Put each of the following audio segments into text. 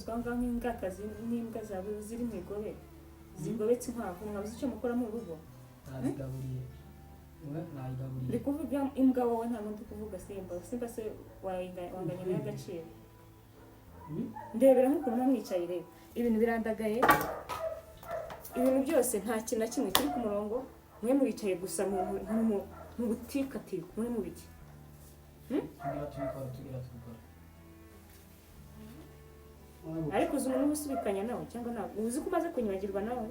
zibarizwa ngaho nk'ingakazi n'imbwa zawe ziri mu igobe zigobetse inkwavu mwabuze icyo mukora mu rugo nazigaburiye nayigaburiye ndi kuvuga imbwa wowe ntabwo ndi kuvuga simba se wanganya nayo agaciro ndebera nk'ukuntu mwamwicaye rero ibintu birandagaye ibintu byose nta kintu na kimwe kiri ku murongo mwe muricaye gusa mu butikatiko muri mu biki ariko uzi umuntu usubikanya nawe cyangwa ntabwo uzi ko umaze kunyibagirwa nawe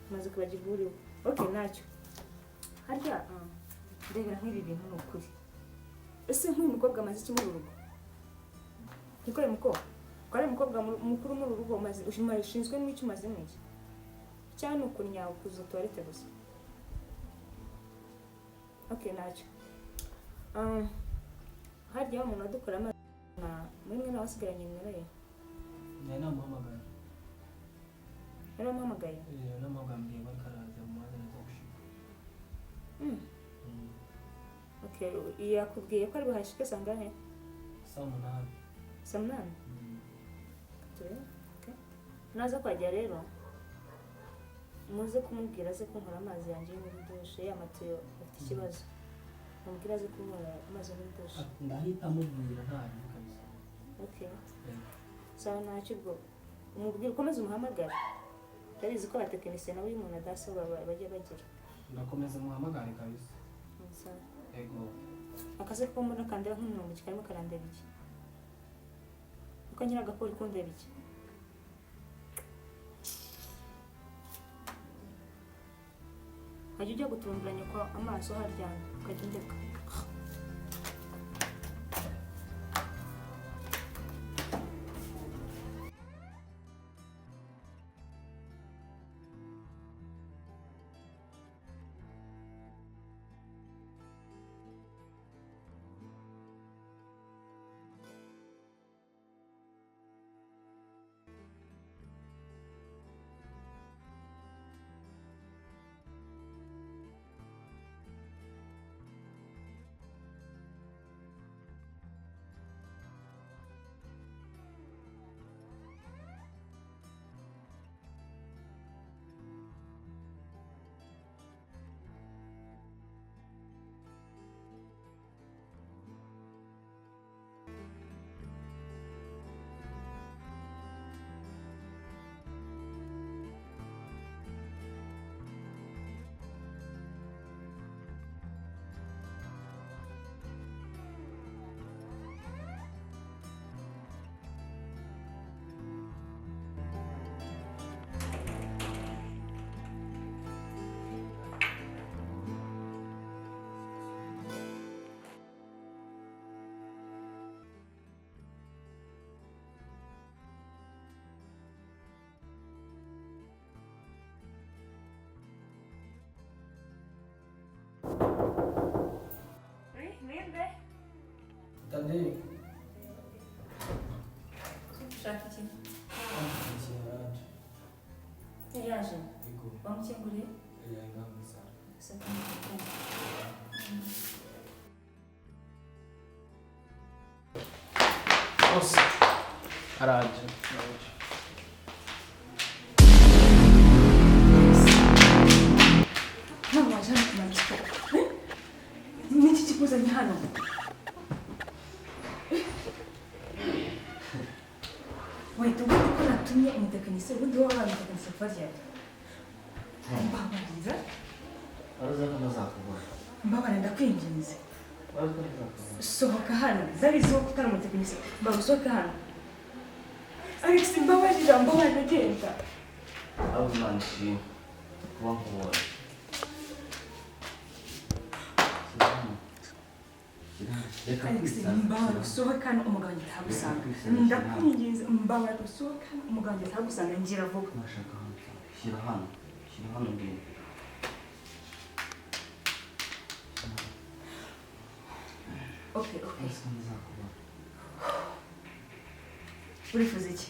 umaze kwibagirwa uriwe okay ntacyo harya ndebera nk'ibi bintu ni ukuri ese nk'uyu mukobwa amaze iki muri urugo nikore mukobwa kare mukobwa mukuru muri urugo maze ushinzwe n'icyo umaze n'iki cyane ukunyawe kuza toilette gusa okay ntacyo harya umuntu adukora amazi mwe nawasigaranye nimero ye namuhamagaye yaramuhamagaye namuhamagaye bari karaza mu mwanya zo gushika okay yakubwiye ko ari buhashike sangahe saa munani okay naza kwajya rero muze kumubwira ze ko nkora amazi yanjye muri dushe y'amatiyo afite ikibazo mubwira ze ko nkora amazi muri dushe ndahita mubwira ntabwo kabisa okay sawa ntacyo ubwo umubwira ukomeze umuhamagara ndabizi ko abatekinisiye nabo iyo umuntu adasoba bajya bagira ndakomeza umuhamagare kabisa sawa yego akaze ko mbona kandira nk'umuntu kikarimo karandeba iki uko nyira agakora kundeba iki hajya ujya gutumburanya kwa amaso haryana ukajya undeka Tandei. Ushaka iki? Yaje. Bamukinguriye? Yagamisa. Nossa. Araje. Não, mas já não Niki kikuzanye hano. Wait, ubundi ko natumye umutekinisiye ubundi wowe wabaye umutekinisiye fazia. Mbabarira. Araza hano zakubona. Mbabarira ndakwinginze. Araza zakubona. Sohoka hano. Zari zo kutara umutekinisiye. Mbagusohoka hano. Alex mbabarira genda. Abumanshi. Kubankubona. Alex mbabarira usohoke hano umugabo ntagusanga. Ndakwinginze mbabarira usohoke hano umugabo ntagusanga ngira vuba. Nashaka hano. Shyira hano ngende. Okay. Urifuza iki?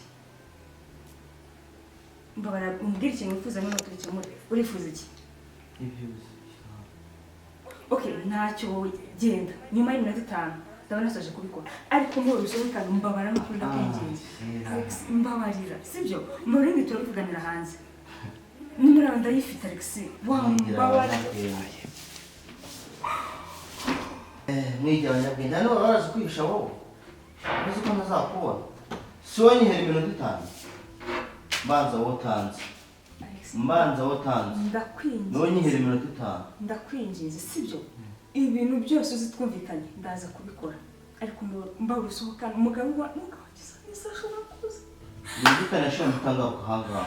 Mbabarira umbwire ikintu wifuza n'uko turikemure. Urifuza iki? Ibyo. Okay, ntacyo wowe genda. Nyuma y'iminota 5 ndabona nasoje kubikora ariko muri usohokana mbabara no kuri ndakwinginze Alex mbabarira sibyo muri turavuganira hanze nimero ndayifite Alex wambabara mwijya abanyabwenge hano barazi kwihisha wowe uzi ko ntazakubona si wowe nyihera iminota 5 mbanza wotanze ndakwinginze wowe nyihera iminota 5 ndakwinginze sibyo ibintu byose uzi twumvikanye ndaza kubikora ariko mbabura usohokana umugabo wagize neza ashobora kuza yumvikana ashobora gutanga kuhanga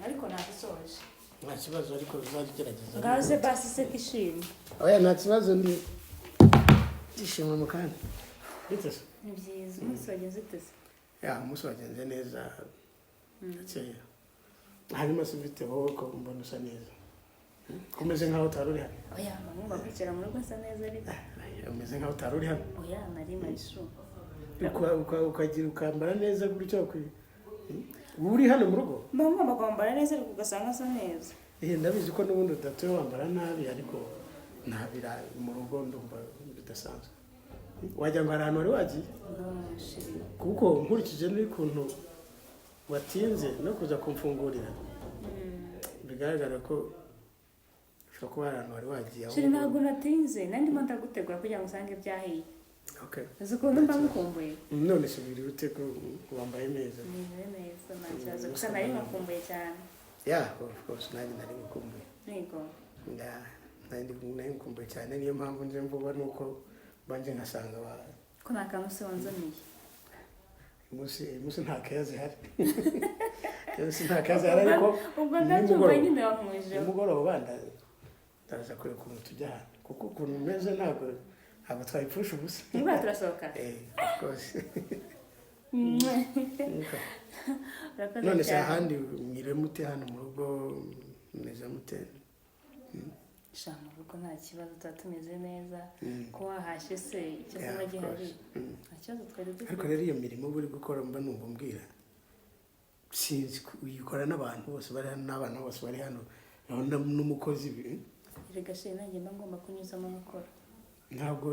ariko nabisoje nta kibazo ariko uzagerageza ngaze basi se kishimye oya nta kibazo ndi gishimwe mu kandi bitse ni byiza umunsi wagenze tese umunsi wagenze neza ndakeye harimo se bite wowe ko mbona usa neza kumeze nkaho utari uri hano oya mwumva kwicara mu rugo nsa neza ariko umeze nkaho utari uri hano oya nari marishu ukagira ukambara neza gutyo uri hano mu rugo ngomba kwambara neza ariko ugasanga asa neza ndabizi ko n'ubundi udatuye wambara nabi ariko ntabira mu rugo ndumva bidasanzwe wajya ngo hari ahantu wari wagiye kuko nkurikije n'ukuntu watinze no kuza kumfungurira bigaragara ko ushobora kuba hari ahantu wari wagiye shiri ntabwo natinze nandimo ndagutegura kugira ngo usange byahiye uzi ukuntu mba mukumbuye none se biri ute ko wambaye neza neza nta kibazo gusa nari mukumbuye cyane of course nanjye nari mukumbuye nigo nari mukumbuye cyane niyo mpamvu nje mvuga nuko banje nkasanga ko nta kantu se wanzaniye musi nta kazi hari nta kazi hari ariko ubwo ndabyumva nyine wamwije umugoroba ndaza kureka ukuntu tujya hano kuko ukuntu umeze ntabwo twayipfusha ubusa niba turasohoka of course none se ahandi mwire mute hano mu rugo meze mute shama rugo nta kibazo tuba tumeze neza ko wahashye se icyo kuba gihari nta kibazo twari dufite ariko rero iyo mirimo uri gukora mba numva umbwira sinzi uyikora n'abantu bose bari hano n'abantu bose bari hano n'umukozi rega shiri nanjye mba ngomba kunyuzamo nkakora ntabwo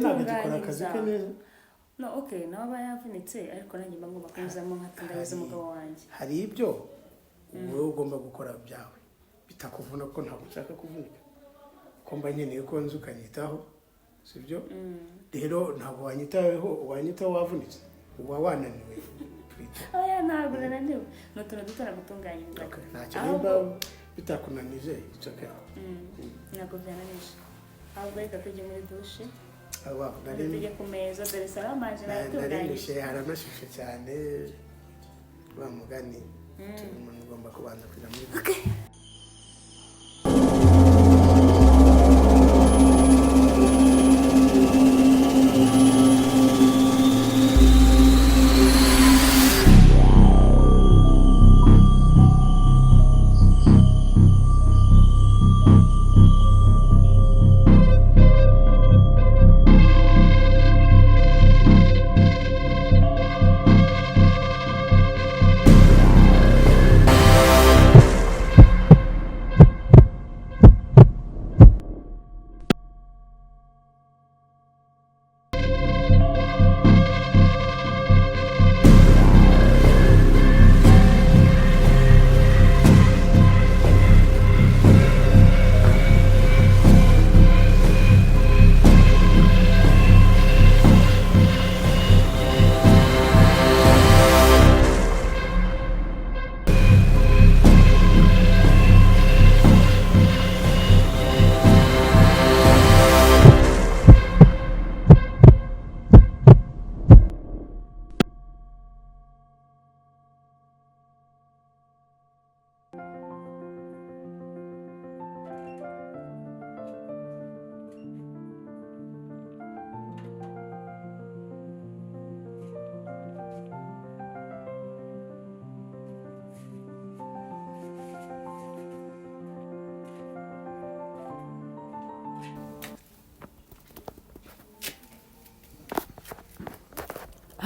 agikora akazi ke neza no okay nawe aba yavunitse ariko nanjye mba ngomba kunyuzamo nkatandageza umugabo wanjye hari ibyo wowe ugomba gukora byawe bitakuvuna ko ntabwo ushaka kuvunika ko mba nkeneye ko nzi ukanyitaho sibyo rero ntabwo wanyitaho wavunitse uba wananiwe oya ntabwo nananiwe n'utuntu duto nagutunganyiriza ntacyo nimba bitakunanije icyo kera ntabwo byananije ahubwo reka tujye muri dushe nari tujye ku meza dore salamaje naratunganyije haranashyushye cyane wa mugani umuntu ugomba kubanza kujya muri dushe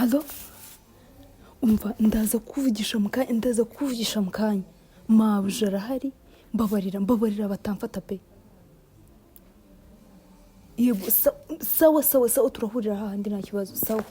Halo? Umva ndaza kuvugisha mu kanya. Mabuja arahari, mbabarira batamfata pe. Yego sawa turahurira hahandi nta kibazo sawa.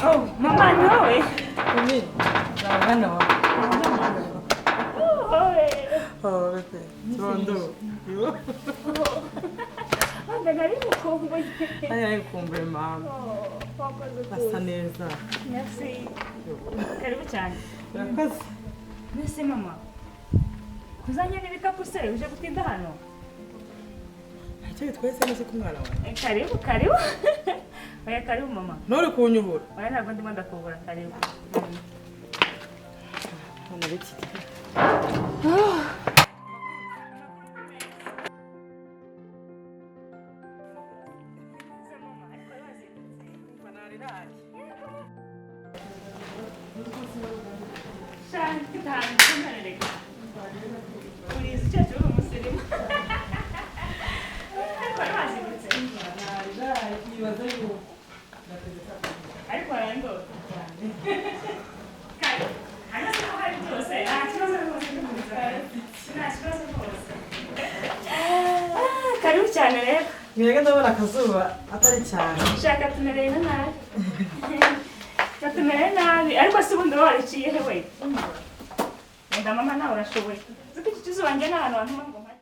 Oh, mama nawe. Mimi, naona wapi? Oh, bebe. Tondo. Yo. Anda karibu kumbe. Aya kumbe mama. Basa neza. Merci. Karibu cyane. Urakoze. Merci mama. Kuzanye n'ibikapu se uje gutinda hano? Icyo twese nese kumwana wawe. Karibu. Oya karibu mama. Nore kunyubura. Oya ntabwo ndimo ndakubura karibu. Hano biki. Shanti tanzanireka. Urizi cyo cyo umusirimu. Ariko bazibutse. Ibaze yuko Ariko arando. Kai. Hano se hari byose. Kibazo rwose kibazo rwose. Karibu cyane rero. mwega ndabona akazuba atari cyane. Shaka tumereye nabi. Tumereye nabi. Ariko se ubundi wariciye he we? Enda mama nawe urashoboye. Zuko iki kizuba njye n'ahantu hantuma ngo mpate.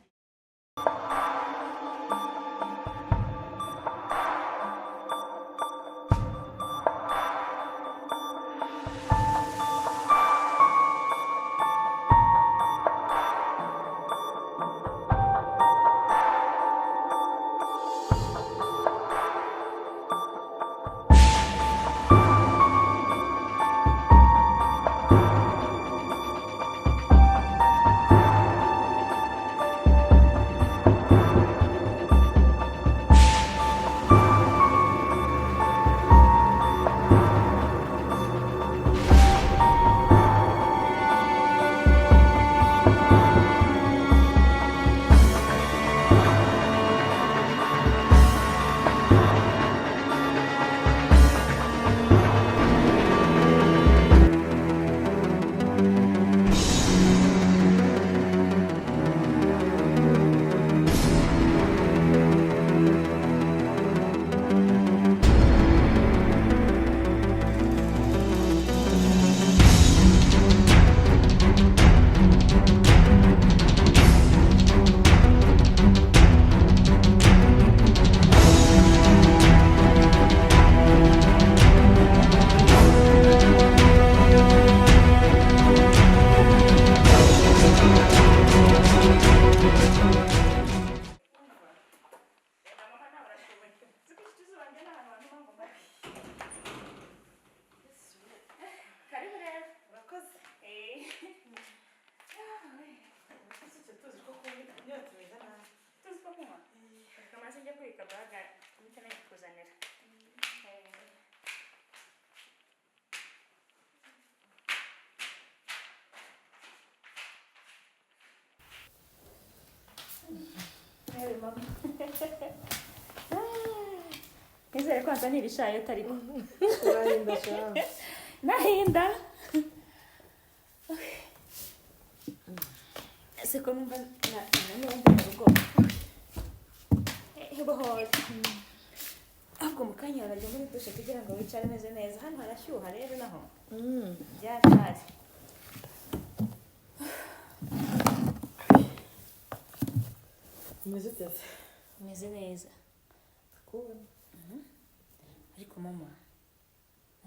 Nizere ko nsa n'ibishayo tariko. Urahinda cyane. Nahinda. Siko numva na rugo. Hebohoye. Ahubwo mukanya arajya muri dushe kugira ngo wicare meze neza. Hano harashyuha rero naho. Byatari. Meze meze neza kubona ariko mama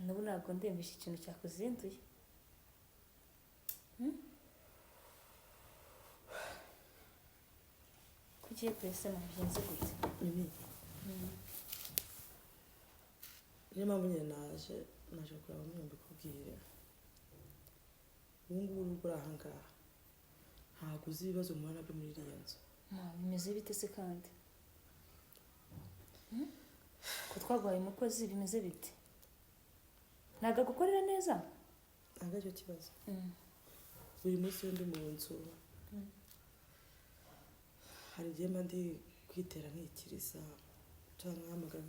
n'ubu ntabwo ndemesha ikintu cyakuzinduye. Kugiye kwese nabigenze gute? ibi niyo mpamvu nyine naje kureba mwe mbikubwire. Ubu ngubu uri aha ngaha ntabwo uzi ibibazo muhura nabyo muri iriya nzu. Bimeze bite se kandi? Ko twagwaye umukozi bimeze bite? Ntabwo agukorera neza? Ntabwo aricyo kibazo. Buri munsi iyo ndi mu nzu hari igihe mba ndi kwitera nkikiriza cyangwa nkahamagara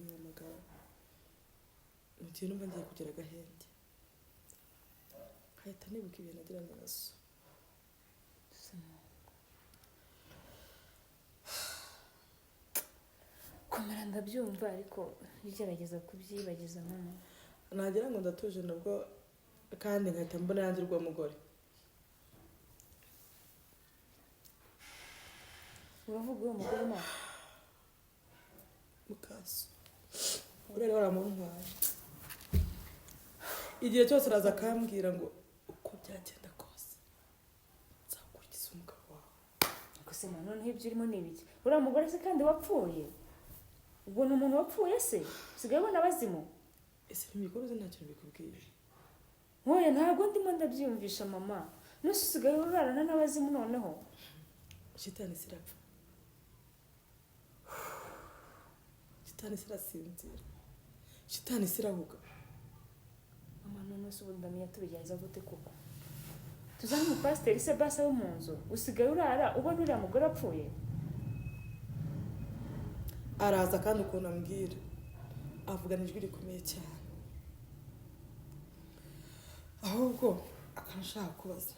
mu gihe numva ngiye kugira agahenge nkahita nibuka ibintu nagiranye na so. Komera ndabyumva ariko bigerageza kubyibagiza mama. Nagira ngo ndatuje nabwo kandi nkahita mbona yanjye rw'umugore. Uravuga uwo mugore mama? Mukaso urere waramuntwaye igihe cyose araza akambwira ngo uko byagenda kose nzakurikiza umugabo wawe. Gusa noneho ibyo urimo ni ibiki? Uriya mugore se kandi wapfuye? Ubwo ni umuntu wapfuye se? Usigaye ubona abazimu? Ese imikoro ze ntacyo bikubwiye? Nkoye ntabwo ndimo ndabyiyumvisha mama. Nusi usigaye urarana n'abazimu noneho? Shitani sirapfa, shitani sirasinzira, shitani sirahuga. Mama none se ubu ndamenya tubigenza gute koko? Tuzane umupasiteri se basa wo mu nzu, usigaye urara ubona uriya mugore apfuye? Araza kandi ukuntu ambwira avugana ijwi rikomeye cyane, ahubwo akanashaka kubaza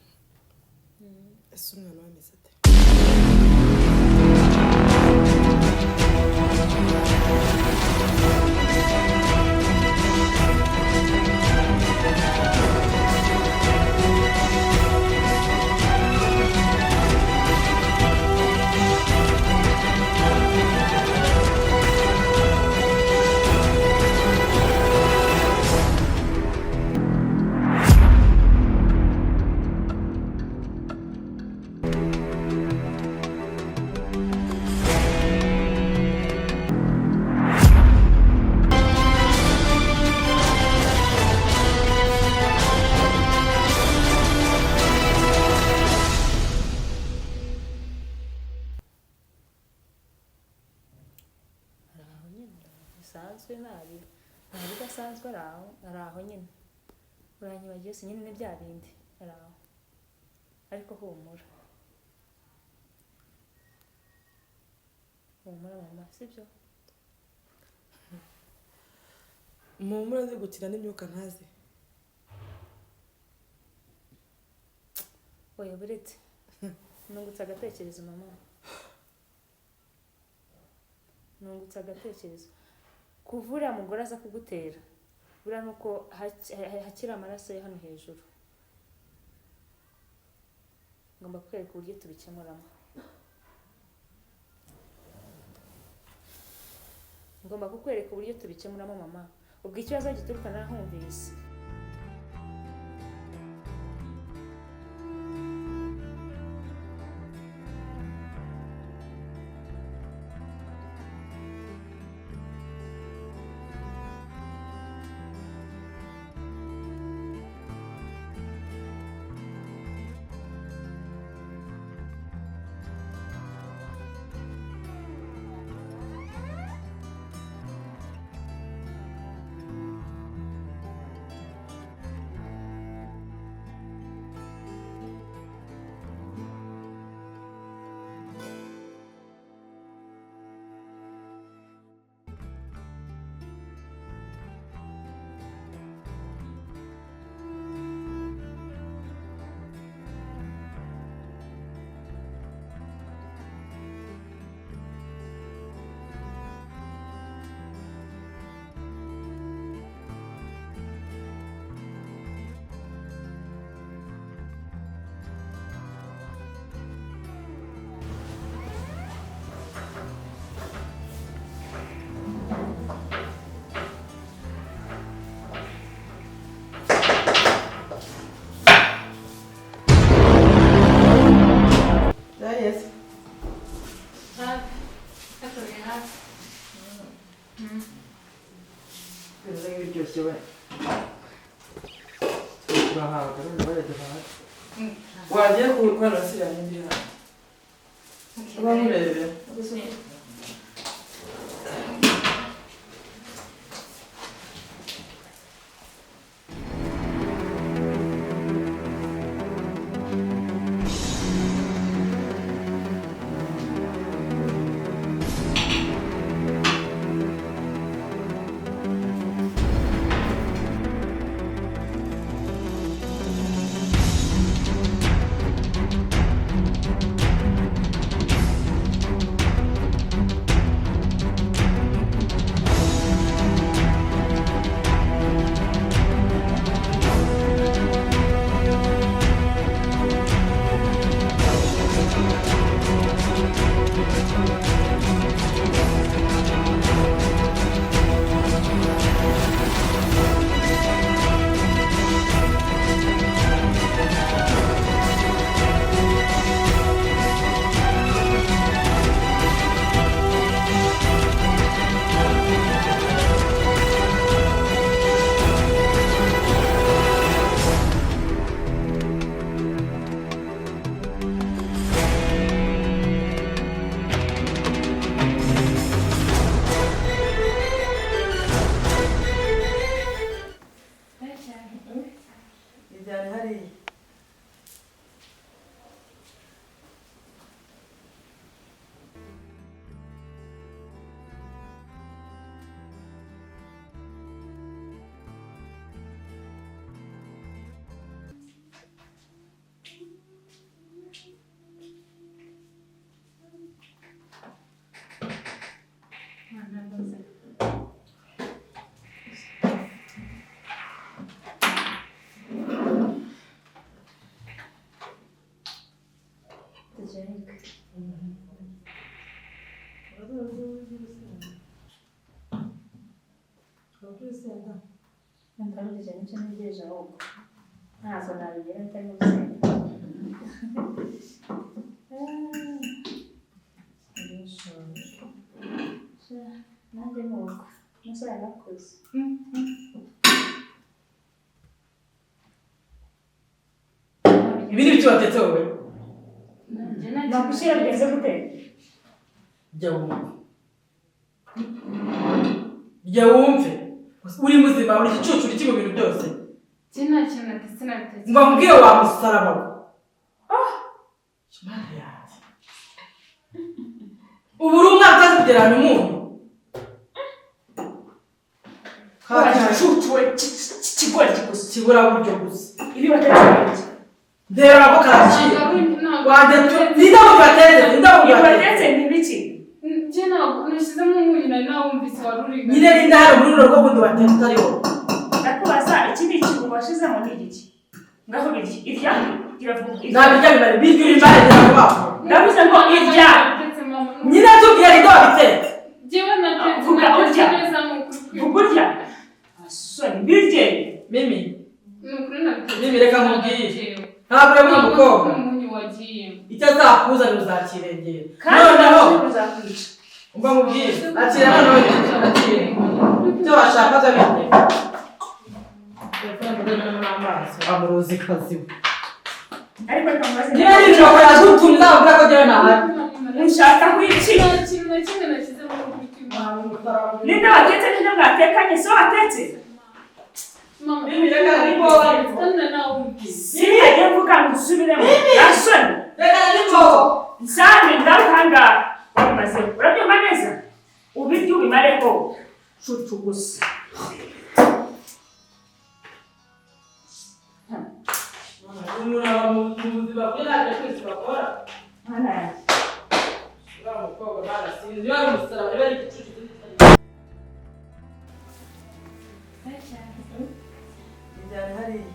ese umwana we ameze ate? Sanzwe nabi udasanzwe araho nyine uranyibagiye se nyine bya bindi araho ariko humura mama sibyo Mumura azi gukina n'imyuka ntazi. oya buretse nungutse agatekerezo mama nungutse agatekerezo kuvura mugore aza kugutera bura nuko hakira amaraso ye hano hejuru ngomba kwereka uburyo tubikemuramo ngomba kukwereka uburyo tubikemuramo mama ubwo ikibazo gituruka narahumvise urahaga none barajya bahari wagiye kubikora siriya n'indi hano uba murebera Ntabwo nicyo ntegereje ahubwo ntabwo nabigera ntari mu gusenga nanjye ni uko umusore arakuze ibi ni ibyo watetse wowe nakwishyira bigenze gute jya wumve uri muzima uri igicucu uri mu bintu byose nta kintu natetse nabitetse ngo mbwire wa musaraba ubu uri umwana utazi kugereranya umuntu igicucu we kigora gusa kibura buryo gusa ibi batetse ibiki ndeba ko karaciye wandetse n'indabo batetse ibi batetse ni ibiki njye ntabwo nashyizemo umunyu nari nawumvise wari uri nyine n'inda hano muri runo rw'ubundi watetse utariho ndakubaza iki ni ikintu washizemo ni igiki ngaho birya irya iravuga ntabwo irya bimare birya uri imare iravuga ndavuze ngo irya nyine tubwira n'inda wabitetse njyewe natetse vuga urya neza ni ukuri vuga urya asoni birye mimi ni ukuri nabitetse mimi reka nkubwire ntabwo uri umukobwa umunyu wagiye icyo azakuzanira uzakirengera kandi noneho uzakwica umva nkubwire akira noneho akira icyo washakaga bite amuruzi kazi we ariko kamaze niba nijoro yagutumye uzabwira ko jyewe ntahari ushaka kwiki nta kintu na kimwe nashyizemo ukuri ninde watetse ninde mwatekanye so watetse mama mimi reka ariko wowe kandi nawumvise sinajya mvuga ngo usubiremo asoni reka ariko nsane ndakanga wamaze urabyumva neza ubirya ubimareho cucu gusa umuntu aba mu buzima bwe ntabwo twese bakora hano yanjye uriya mukobwa barasinze iyo ari umusaraba iyo ari igicucu injyana hariya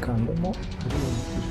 kandamo hariya mukuru.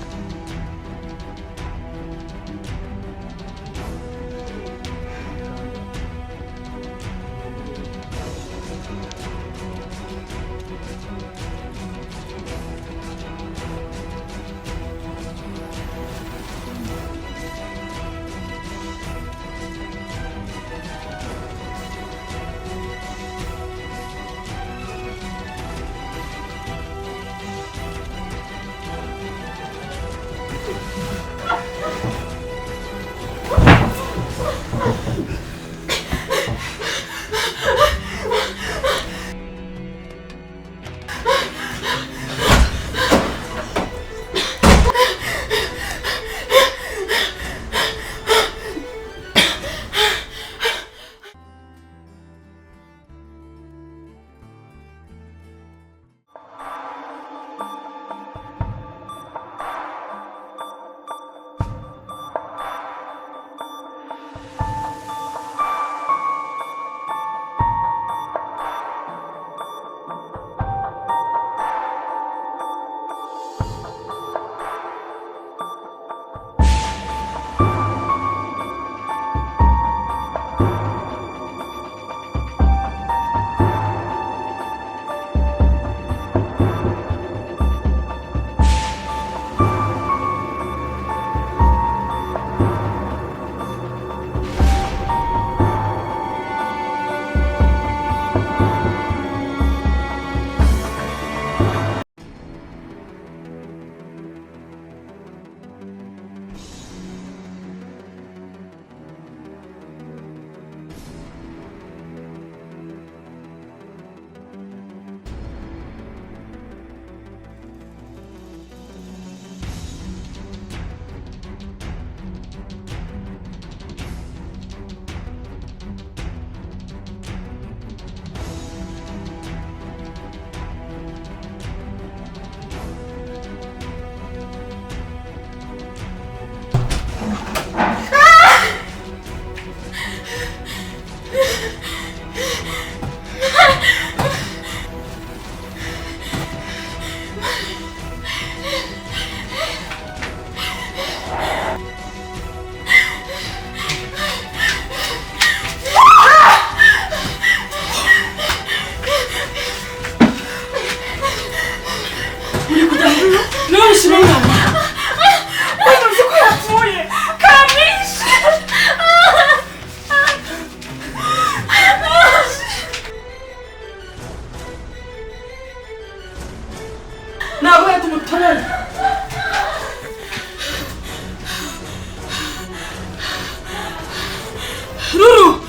Lulu!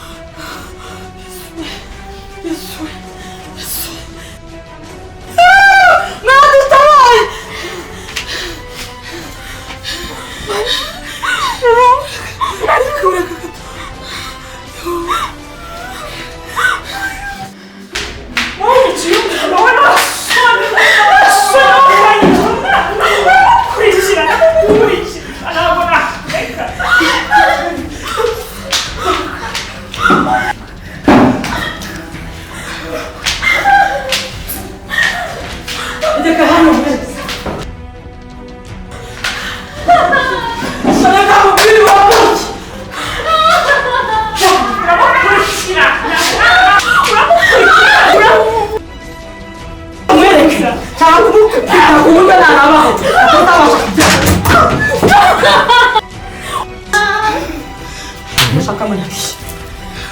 잠깐만요.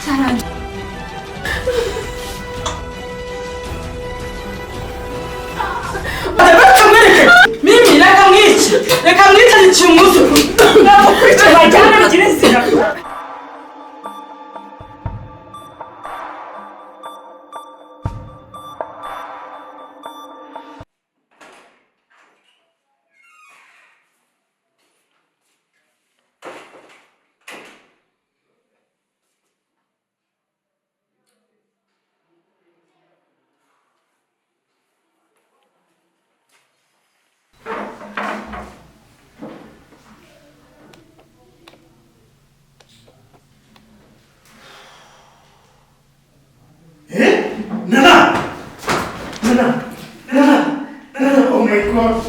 사랑. Mimi reka mwice umuzu bajyana kirezira Oh my God.